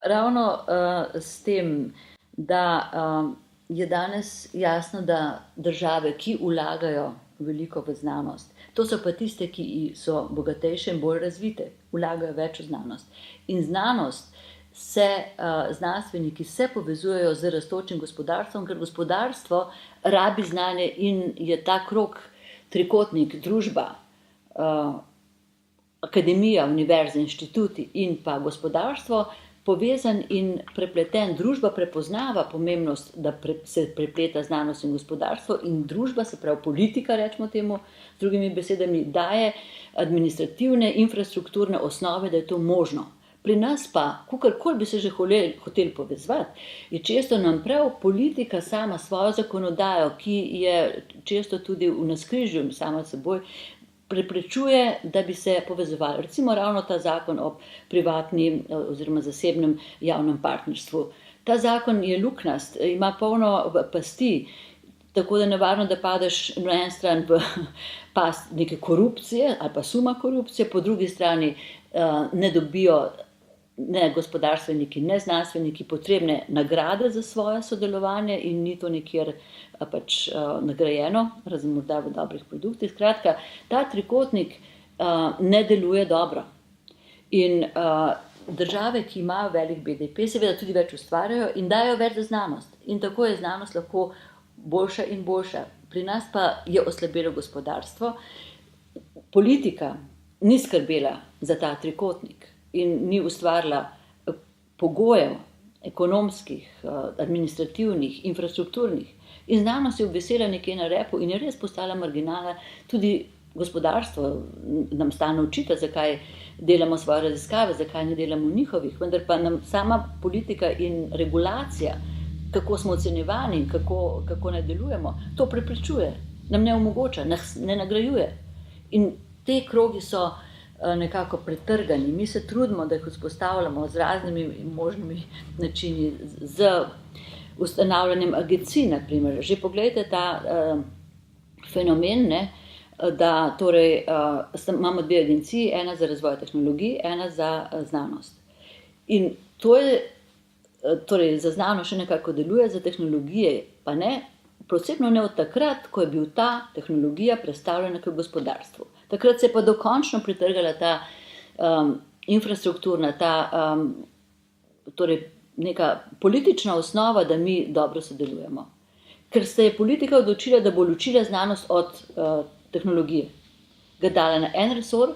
ravno s tem, da je danes jasno, da države, ki vlagajo veliko v znanost, to so pa tiste, ki so bogatejše in bolj razvite, vlagajo več v znanost. In znanost znanstveniki se povezujejo z rastočim gospodarstvom, ker gospodarstvo rabi znanje in je ta krog, trikotnik, družba, akademija, univerze, inštituti in pa gospodarstvo povezan in prepleten. Družba prepoznava pomembnost, da se prepleta znanost in gospodarstvo, in družba, se pravi politika, rečemo temu, z drugimi besedami, daje administrativne, infrastrukturne osnove, da je to možno. Pri nas pa, kakorkoli bi se že hoteli povezovati, je često nam prav politika sama svojo zakonodajo, ki je često tudi v navzkrižju sama seboj, preprečuje, da bi se povezovali. Recimo ravno ta zakon o privatnem oziroma zasebnem javnem partnerstvu. Ta zakon je luknjast, ima polno pasti, tako da je nevarno, da padeš na eni strani v past neke korupcije ali pa suma korupcije, po drugi strani ne dobijo ne gospodarstveniki, ne znanstveniki potrebne nagrade za svoje sodelovanje in ni to nikjer pač nagrajeno, razen morda v dobrih produktih. Skratka, ta trikotnik ne deluje dobro. In države, ki imajo velik BDP, seveda tudi več ustvarjajo in dajo več za znanost. In tako je znanost lahko boljša in boljša. Pri nas pa je oslabelo gospodarstvo. Politika ni skrbela za ta trikotnik in ni ustvarila pogojev ekonomskih, administrativnih, infrastrukturnih. In znanost je obvisela nekje na repu in je res postala marginalna. Tudi gospodarstvo nam stalno očita, zakaj delamo svoje raziskave, zakaj ne delamo njihovih, vendar pa nam sama politika in regulacija, kako smo ocenjevani in kako ne delujemo, to preprečuje, nam ne omogoča, nas ne nagrajuje. In te krogi so nekako pretrgani. Mi se trudimo, da jih vzpostavljamo z raznimi možnimi načini, z ustanavljanjem agencij, na primer. Že poglejte ta fenomen, ne, da torej imamo dve agenciji, ena za razvoj tehnologij, ena za znanost. In to je, torej za znanost še nekako deluje, za tehnologije pa ne, posebno ne od takrat, ko je bil ta tehnologija prestavljena k gospodarstvu. Takrat se je pa dokončno pretrgala ta infrastrukturna, torej neka politična osnova, da mi dobro sodelujemo. Ker se je politika odločila, da bo ločila znanost od tehnologije. Ga dala na en resor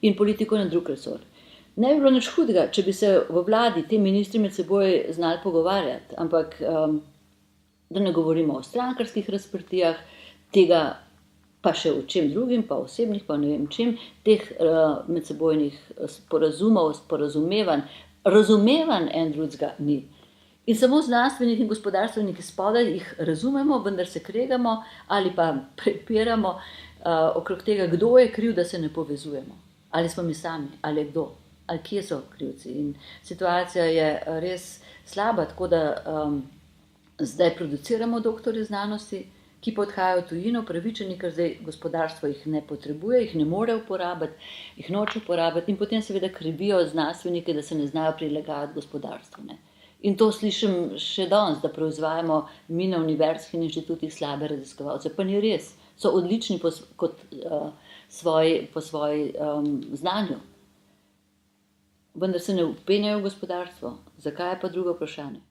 in politiko na drug resor. Ne bi bilo nič hudega, če bi se v vladi te ministri med seboj znali pogovarjati, ampak da ne govorimo o strankarskih razprtijah, tega pa še o čem drugim, pa osebnih, pa ne vem čem, teh medsebojnih sporazumov, sporazumevanj, razumevanj en drugega ni. In samo znanstveniki in gospodarstveniki spodaj jih razumemo, vendar se kregamo ali pa prepiramo okrog tega, kdo je kriv, da se ne povezujemo. Ali smo mi sami, ali kdo, ali kje so krivci. In situacija je res slaba, tako da zdaj produciramo doktorje znanosti, ki pa odhajajo v tujino, upravičeni, ker zdaj gospodarstvo jih ne potrebuje, jih ne more uporabiti, jih noče uporabiti in potem seveda krivijo znanstvenike, da se ne znajo prilagajati gospodarstvu. Ne. In to slišim še danes, da proizvajamo mi na univerzah in inštitutih slabe raziskovalce. Pa ni res, so odlični po svoji znanju. Vendar se ne vpenjajo v gospodarstvo. Zakaj je pa drugo vprašanje?